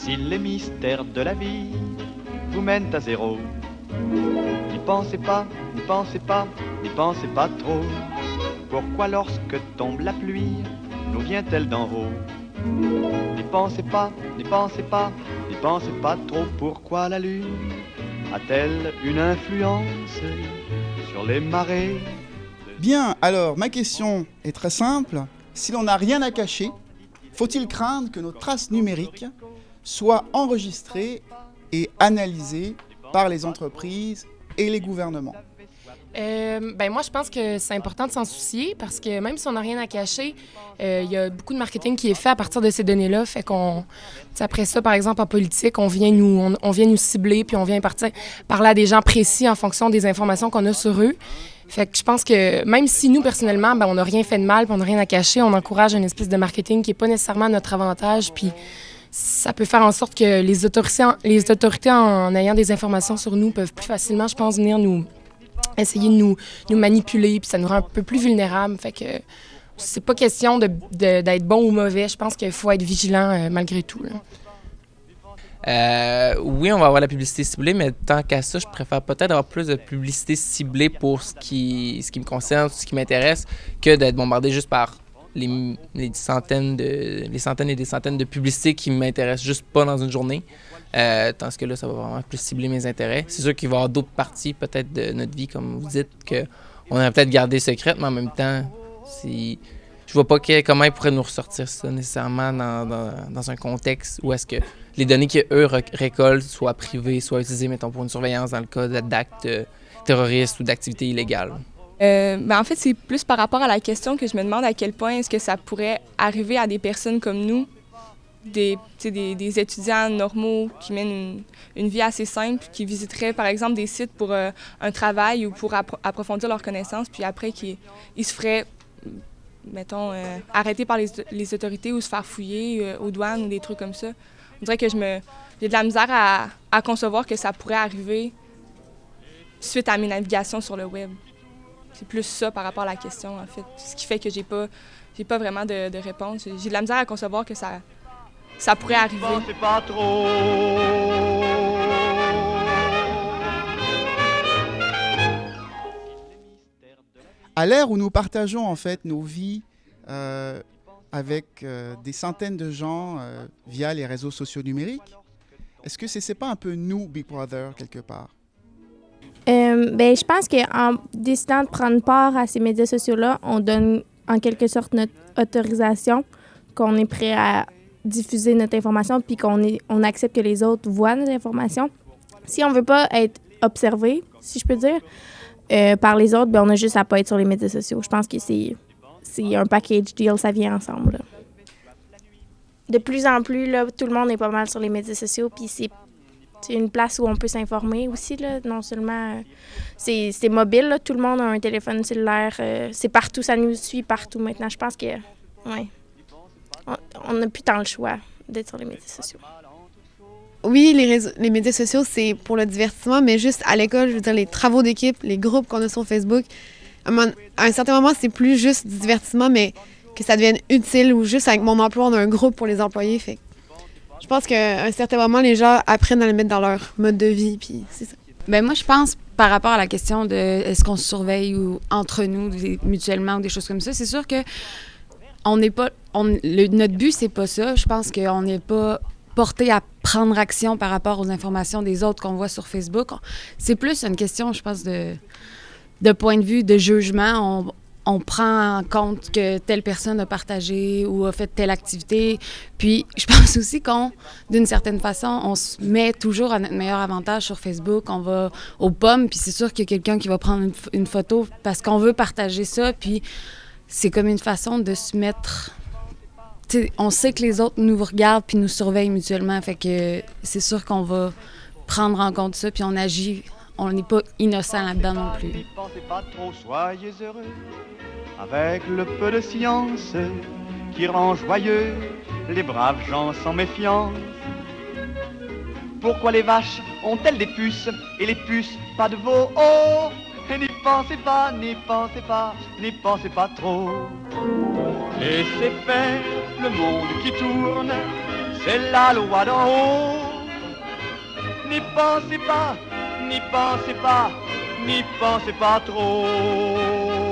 Si les mystères de la vie vous mènent à zéro, n'y pensez pas, n'y pensez pas, n'y pensez pas trop. Pourquoi lorsque tombe la pluie, nous vient-elle d'en haut? N'y pensez pas, n'y pensez pas, n'y pensez pas trop. Pourquoi la lune a-t-elle une influence sur les marées? Bien, alors ma question est très simple. Si l'on n'a rien à cacher, faut-il craindre que nos traces numériques soient enregistrées et analysées par les entreprises et les gouvernements? Moi, je pense que c'est important de s'en soucier parce que même si on n'a rien à cacher, il y a beaucoup de marketing qui est fait à partir de ces données-là. Fait qu'on, après ça, par exemple, en politique, on vient nous cibler puis on vient parler à des gens précis en fonction des informations qu'on a sur eux. Fait que je pense que même si nous, personnellement, on n'a rien fait de mal puis on n'a rien à cacher, on encourage une espèce de marketing qui n'est pas nécessairement à notre avantage. Puis ça peut faire en sorte que les autorités, en ayant des informations sur nous, peuvent plus facilement, je pense, venir essayer de nous manipuler, puis ça nous rend un peu plus vulnérables. Fait que c'est pas question d'être bon ou mauvais. Je pense qu'il faut être vigilant malgré tout, là. Oui, on va avoir la publicité ciblée, mais tant qu'à ça, je préfère peut-être avoir plus de publicité ciblée pour ce qui me concerne, ce qui m'intéresse, que d'être bombardé juste par les centaines et des centaines de publicités qui m'intéressent juste pas dans une journée. Tandis que là, ça va vraiment plus cibler mes intérêts. C'est sûr qu'il va y avoir d'autres parties, peut-être, de notre vie, comme vous dites, qu'on aurait peut-être gardé secrète, mais en même temps, je vois pas comment ils pourraient nous ressortir ça nécessairement dans un contexte où est-ce que les données qu'eux récoltent soient privées, soient utilisées, mettons, pour une surveillance dans le cas d'actes terroristes ou d'activités illégales. En fait, c'est plus par rapport à la question que je me demande à quel point est-ce que ça pourrait arriver à des personnes comme nous, des étudiants normaux qui mènent une vie assez simple, qui visiteraient par exemple des sites pour un travail ou pour approfondir leurs connaissances, puis après ils se feraient, mettons, arrêter par les autorités ou se faire fouiller aux douanes ou des trucs comme ça. On dirait que j'ai de la misère à concevoir que ça pourrait arriver suite à mes navigations sur le web. C'est plus ça par rapport à la question, en fait. Ce qui fait que j'ai pas vraiment de réponse. J'ai de la misère à concevoir que ça pourrait arriver. Pensez pas trop. À l'ère où nous partageons en fait nos vies avec des centaines de gens via les réseaux sociaux numériques, est-ce que c'est pas un peu nous, Big Brother, quelque part? Je pense qu'en décidant de prendre part à ces médias sociaux-là, on donne en quelque sorte notre autorisation, qu'on est prêt à diffuser notre information puis on accepte que les autres voient notre information. Si on veut pas être observé, si je peux dire, par les autres, on a juste à pas être sur les médias sociaux. Je pense que c'est un package deal, ça vient ensemble, là. De plus en plus, là, tout le monde est pas mal sur les médias sociaux, puis c'est une place où on peut s'informer aussi, là. Non seulement c'est mobile, là, tout le monde a un téléphone cellulaire, c'est partout, ça nous suit partout maintenant. Je pense que on n'a plus tant le choix d'être sur les médias sociaux. Oui, les médias sociaux, c'est pour le divertissement, mais juste à l'école, je veux dire, les travaux d'équipe, les groupes qu'on a sur Facebook, à un certain moment, c'est plus juste du divertissement, mais que ça devienne utile ou juste avec mon emploi, on a un groupe pour les employés. Fait je pense qu'à un certain moment, les gens apprennent à le mettre dans leur mode de vie, puis c'est ça. Moi, je pense, par rapport à la question de est-ce qu'on se surveille ou entre nous, mutuellement, ou des choses comme ça, c'est sûr que notre but, c'est pas ça. Je pense qu'on n'est pas porté à prendre action par rapport aux informations des autres qu'on voit sur Facebook. C'est plus une question, je pense, de point de vue, de jugement. On prend en compte que telle personne a partagé ou a fait telle activité. Puis, je pense aussi d'une certaine façon, on se met toujours à notre meilleur avantage sur Facebook. On va aux pommes, puis c'est sûr qu'il y a quelqu'un qui va prendre une photo parce qu'on veut partager ça. Puis, c'est comme une façon de se mettre... on sait que les autres nous regardent puis nous surveillent mutuellement. Fait que c'est sûr qu'on va prendre en compte ça, puis on agit. On n'est pas innocent là-dedans non plus. N'y pensez pas trop, soyez heureux, avec le peu de science qui rend joyeux les braves gens sans méfiance. Pourquoi les vaches ont-elles des puces et les puces pas de veau? Oh, et n'y pensez pas, n'y pensez pas, n'y pensez pas trop. Laissez faire le monde qui tourne, c'est la loi d'en haut. N'y pensez pas, n'y pensez pas, n'y pensez pas trop.